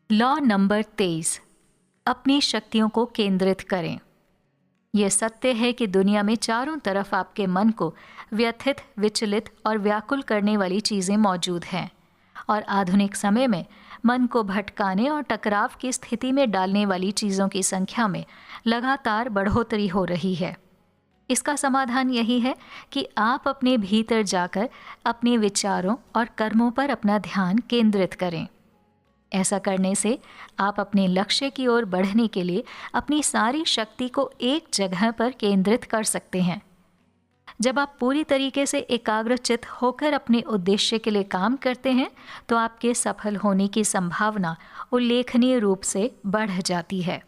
Law number 23, अपनी शक्तियों को केंद्रित करें। यह सत्य है कि दुनिया में चारों तरफ आपके मन को व्यथित, विचलित और व्याकुल करने वाली चीज़ें मौजूद हैं और आधुनिक समय में मन को भटकाने और टकराव की स्थिति में डालने वाली चीज़ों की संख्या में लगातार बढ़ोतरी हो रही है। इसका समाधान यही है कि आप अपने भीतर जाकर अपने विचारों और कर्मों पर अपना ध्यान केंद्रित करें। ऐसा करने से आप अपने लक्ष्य की ओर बढ़ने के लिए अपनी सारी शक्ति को एक जगह पर केंद्रित कर सकते हैं। जब आप पूरी तरीके से एकाग्रचित्त होकर अपने उद्देश्य के लिए काम करते हैं तो आपके सफल होने की संभावना उल्लेखनीय रूप से बढ़ जाती है।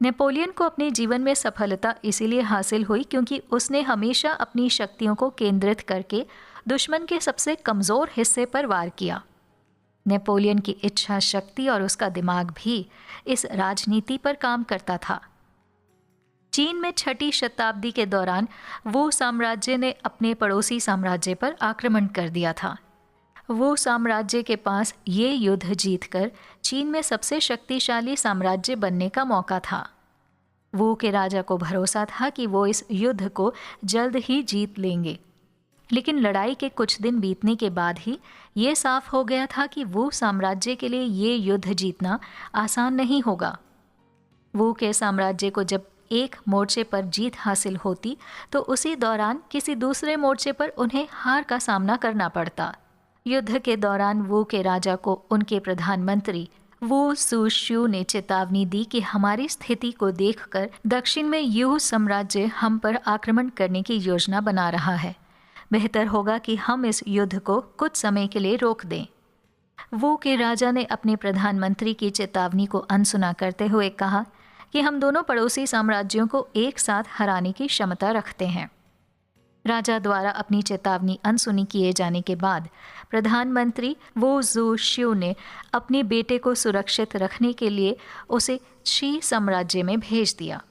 नेपोलियन को अपने जीवन में सफलता इसीलिए हासिल हुई क्योंकि उसने हमेशा अपनी शक्तियों को केंद्रित करके दुश्मन के सबसे कमज़ोर हिस्से पर वार किया। नेपोलियन की इच्छा शक्ति और उसका दिमाग भी इस राजनीति पर काम करता था। चीन में 6वीं शताब्दी के दौरान वो साम्राज्य ने अपने पड़ोसी साम्राज्य पर आक्रमण कर दिया था। वो साम्राज्य के पास ये युद्ध जीतकर चीन में सबसे शक्तिशाली साम्राज्य बनने का मौका था। वो के राजा को भरोसा था कि वो इस युद्ध को जल्द ही जीत लेंगे, लेकिन लड़ाई के कुछ दिन बीतने के बाद ही ये साफ हो गया था कि वो साम्राज्य के लिए ये युद्ध जीतना आसान नहीं होगा। वो के साम्राज्य को जब एक मोर्चे पर जीत हासिल होती तो उसी दौरान किसी दूसरे मोर्चे पर उन्हें हार का सामना करना पड़ता। युद्ध के दौरान वो के राजा को उनके प्रधानमंत्री वो सुश्यू ने चेतावनी दी कि हमारी स्थिति को देखकर दक्षिण में यू साम्राज्य हम पर आक्रमण करने की योजना बना रहा है। बेहतर होगा कि हम इस युद्ध को कुछ समय के लिए रोक दें। वो के राजा ने अपने प्रधानमंत्री की चेतावनी को अनसुना करते हुए कहा कि हम दोनों पड़ोसी साम्राज्यों को एक साथ हराने की क्षमता रखते हैं। राजा द्वारा अपनी चेतावनी अनसुनी किए जाने के बाद प्रधानमंत्री वो जू श्यू ने अपने बेटे को सुरक्षित रखने के लिए उसे शी साम्राज्य में भेज दिया।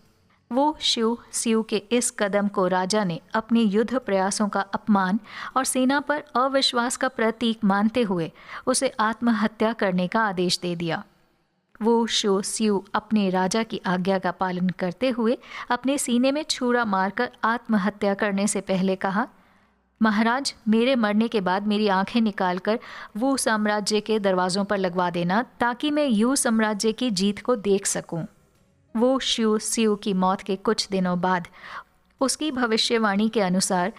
वो स्यू के इस कदम को राजा ने अपने युद्ध प्रयासों का अपमान और सेना पर अविश्वास का प्रतीक मानते हुए उसे आत्महत्या करने का आदेश दे दिया। वो स्यू अपने राजा की आज्ञा का पालन करते हुए अपने सीने में छुरा मारकर आत्महत्या करने से पहले कहा, महाराज, मेरे मरने के बाद मेरी आंखें निकालकर वो साम्राज्य के दरवाज़ों पर लगवा देना ताकि मैं यू साम्राज्य की जीत को देख सकूं। वो स्यू की मौत के कुछ दिनों बाद उसकी भविष्यवाणी के अनुसार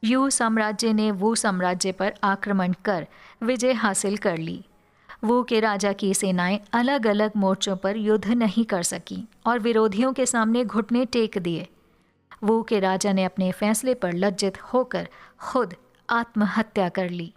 यू साम्राज्य ने वो साम्राज्य पर आक्रमण कर विजय हासिल कर ली। वो के राजा की सेनाएं अलग अलग मोर्चों पर युद्ध नहीं कर सकीं और विरोधियों के सामने घुटने टेक दिए। वो के राजा ने अपने फैसले पर लज्जित होकर खुद आत्महत्या कर ली।